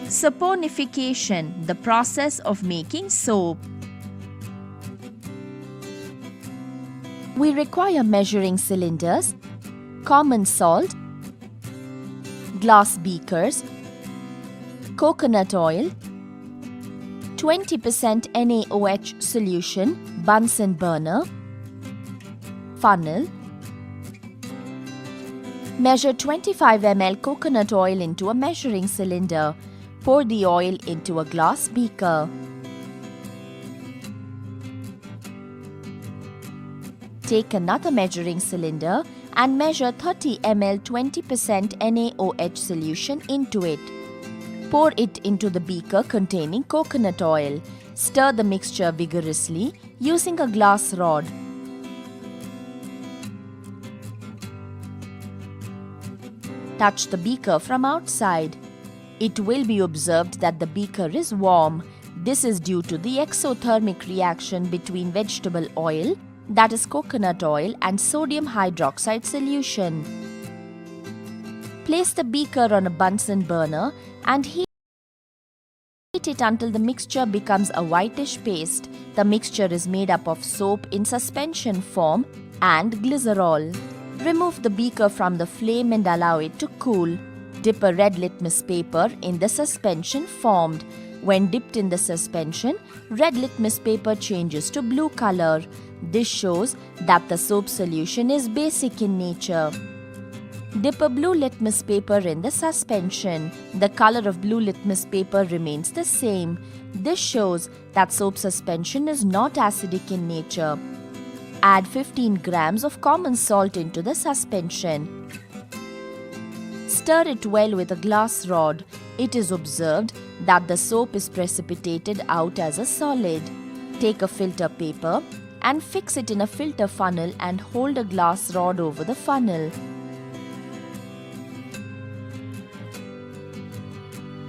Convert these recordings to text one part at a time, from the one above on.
Sponification, the process of making soap. We require measuring cylinders, common salt, glass beakers, coconut oil, 20% NaOH solution, Bunsen burner, funnel. Measure 25 ml coconut oil into a measuring cylinder. Pour the oil into a glass beaker. Take another measuring cylinder and measure 30 ml 20% NaOH solution into it. Pour it into the beaker containing coconut oil. Stir the mixture vigorously using a glass rod. Touch the beaker from outside. It will be observed that the beaker is warm. This is due to the exothermic reaction between vegetable oil, that is coconut oil, and sodium hydroxide solution. Place the beaker on a Bunsen burner and heat it until the mixture becomes a whitish paste. The mixture is made up of soap in suspension form and glycerol. Remove the beaker from the flame and allow it to cool. Dip a red litmus paper in the suspension formed. When dipped in the suspension, red litmus paper changes to blue color. This shows that the soap solution is basic in nature. Dip a blue litmus paper in the suspension. The color of blue litmus paper remains the same. This shows that soap suspension is not acidic in nature. Add 15 grams of common salt into the suspension. Stir it well with a glass rod. It is observed that the soap is precipitated out as a solid. Take a filter paper and fix it in a filter funnel and hold a glass rod over the funnel.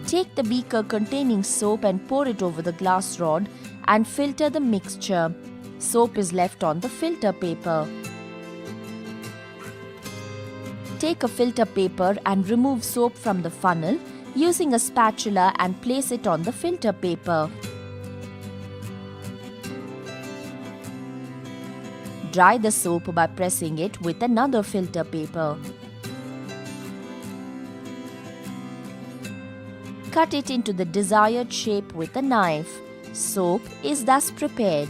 Take the beaker containing soap and pour it over the glass rod and filter the mixture. Soap is left on the filter paper. Take a filter paper and remove soap from the funnel using a spatula and place it on the filter paper. Dry the soap by pressing it with another filter paper. Cut it into the desired shape with a knife. Soap is thus prepared.